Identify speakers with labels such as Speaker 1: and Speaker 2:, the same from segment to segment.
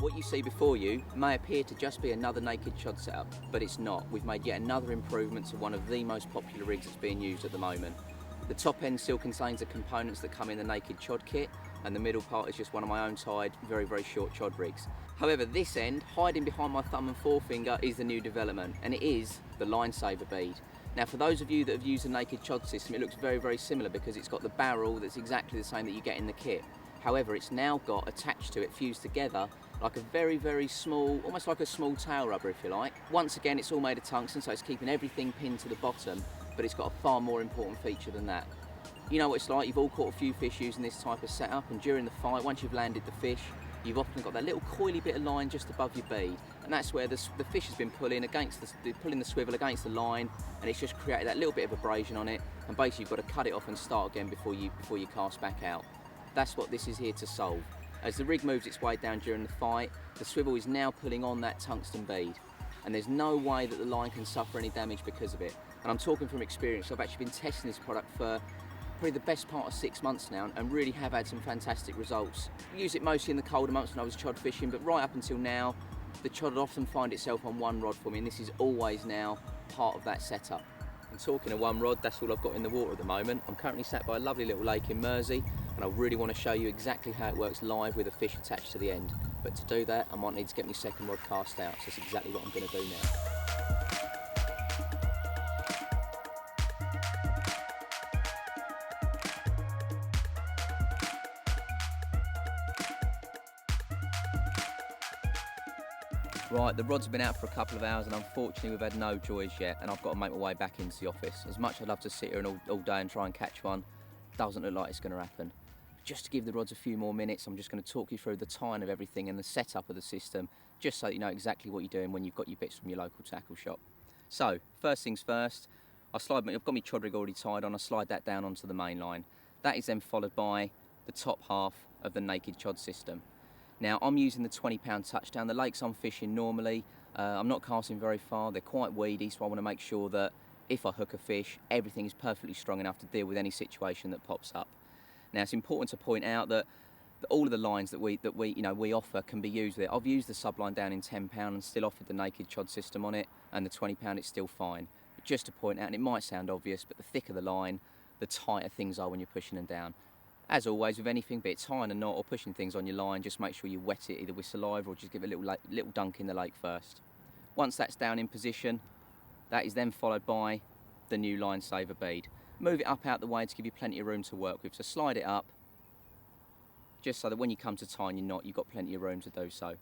Speaker 1: What you see before you may appear to just be another naked chod setup, but it's not. We've made yet another improvement to one of the most popular rigs that's being used at the moment. The top end still contains the components that come in the naked chod kit, and the middle part is just one of my own tied, very short chod rigs. However, this end, hiding behind my thumb and forefinger, is the new development, and it is the line saver bead. Now, for those of you that have used a naked chod system, it looks very similar because it's got the barrel that's exactly the same that you get in the kit. However, it's now got attached to it, fused together, like a very small, almost like a small tail rubber if you like. Once again, it's all made of tungsten, so it's keeping everything pinned to the bottom, but it's got a far more important feature than that. You know what it's like, you've all caught a few fish using this type of setup, and during the fight, once you've landed the fish, you've often got that little coily bit of line just above your bead, and that's where the fish has been pulling the swivel against the line, and it's just created that little bit of abrasion on it, and basically you've got to cut it off and start again before you cast back out. That's what this is here to solve. As the rig moves its way down during the fight, the swivel is now pulling on that tungsten bead, and there's no way that the line can suffer any damage because of it. And I'm talking from experience. I've actually been testing this product for probably the best part of 6 months now, and really have had some fantastic results. I use it mostly in the colder months when I was chod fishing, but right up until now, the chod would often find itself on one rod for me, and this is always now part of that setup. And talking of one rod, that's all I've got in the water at the moment. I'm currently sat by a lovely little lake in Mersey, and I really want to show you exactly how it works live with a fish attached to the end. But to do that, I might need to get my second rod cast out, so that's exactly what I'm going to do now. Right, the rod's been out for a couple of hours, and unfortunately we've had no joys yet, and I've got to make my way back into the office. As much as I'd love to sit here all day and try and catch one, doesn't look like it's going to happen. Just to give the rods a few more minutes, I'm just going to talk you through the tying of everything and the setup of the system, just so that you know exactly what you're doing when you've got your bits from your local tackle shop. So, first things first, I've got my chod rig already tied on, I slide that down onto the main line. That is then followed by the top half of the naked chod system. Now, I'm using the 20-pound touchdown. The lakes I'm fishing normally, I'm not casting very far, they're quite weedy, so I want to make sure that if I hook a fish, everything is perfectly strong enough to deal with any situation that pops up. Now, it's important to point out that all of the lines that we offer can be used with it. I've used the subline down in 10-pound and still offered the naked chod system on it, and the 20-pound it's still fine. But just to point out, and it might sound obvious, but the thicker the line, the tighter things are when you're pushing them down. As always, with anything, be it tying a knot or pushing things on your line, just make sure you wet it either with saliva or just give it a little dunk in the lake first. Once that's down in position, that is then followed by the new line saver bead. Move it up out the way to give you plenty of room to work with. So slide it up, just so that when you come to tying your knot, you've got plenty of room to do so.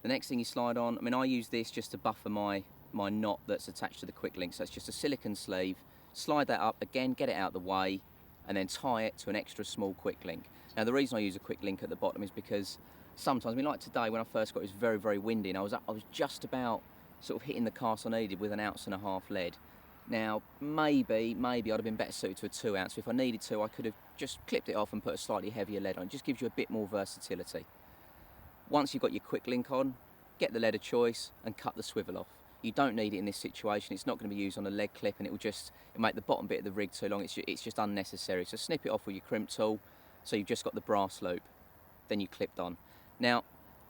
Speaker 1: The next thing you slide on, I use this just to buffer my knot that's attached to the quick link. So it's just a silicone sleeve. Slide that up, again, get it out the way, and then tie it to an extra small quick link. Now, the reason I use a quick link at the bottom is because sometimes, like today when I first got it, it was very windy, and I was just about sort of hitting the cast I needed with an 1.5 ounce lead. Now, maybe I'd have been better suited to a 2 ounce. So if I needed to, I could have just clipped it off and put a slightly heavier lead on. It just gives you a bit more versatility. Once you've got your quick link on, get the lead of choice and cut the swivel off. You don't need it in this situation. It's not going to be used on a leg clip, and it'll make the bottom bit of the rig too long. It's just unnecessary. So snip it off with your crimp tool, so you've just got the brass loop, then you clipped on. Now,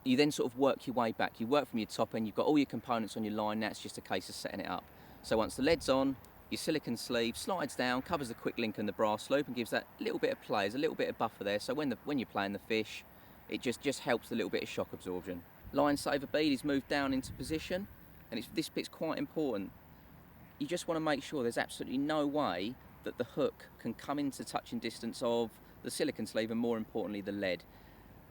Speaker 1: you then sort of work your way back. You work from your top end, you've got all your components on your line. Now it's just a case of setting it up. So once the lead's on, your silicone sleeve slides down, covers the quick link and the brass loop, and gives that little bit of play. There's a little bit of buffer there, so when you're playing the fish, it just helps a little bit of shock absorption. Line saver bead is moved down into position, and this bit's quite important. You just want to make sure there's absolutely no way that the hook can come into touching distance of the silicone sleeve, and more importantly, the lead.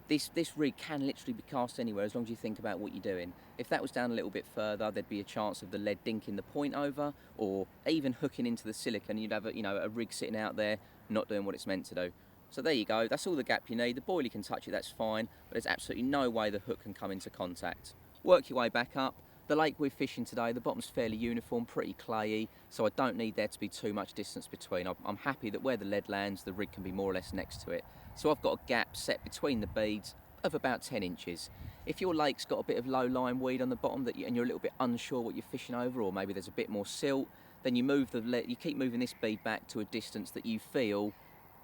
Speaker 1: This rig can literally be cast anywhere as long as you think about what you're doing. If that was down a little bit further, there'd be a chance of the lead dinking the point over, or even hooking into the silicone. You'd have a rig sitting out there not doing what it's meant to do. So there you go, that's all the gap you need. The boilie can touch it, that's fine, but there's absolutely no way the hook can come into contact. Work your way back up. The lake we're fishing today, the bottom's fairly uniform, pretty clayey, so I don't need there to be too much distance between. I'm happy that where the lead lands, the rig can be more or less next to it. So I've got a gap set between the beads of about 10 inches. If your lake's got a bit of low-lying weed on the bottom and you're a little bit unsure what you're fishing over, or maybe there's a bit more silt, then you keep moving this bead back to a distance that you feel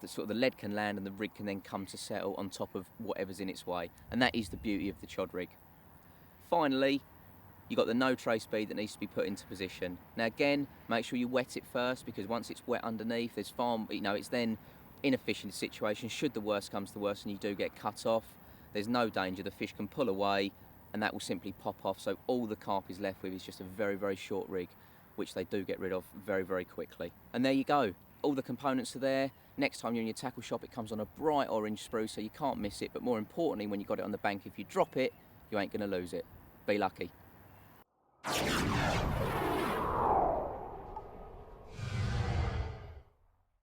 Speaker 1: the lead can land and the rig can then come to settle on top of whatever's in its way. And that is the beauty of the chod rig. Finally, you've got the no trace bead that needs to be put into position. Now again, make sure you wet it first, because once it's wet underneath, there's it's then inefficient situation. Should the worst come to the worst and you do get cut off, there's no danger. The fish can pull away and that will simply pop off. So all the carp is left with is just a very, very short rig, which they do get rid of very, very quickly. And there you go. All the components are there. Next time you're in your tackle shop, it comes on a bright orange sprue, so you can't miss it. But more importantly, when you've got it on the bank, if you drop it, you ain't going to lose it. Be lucky.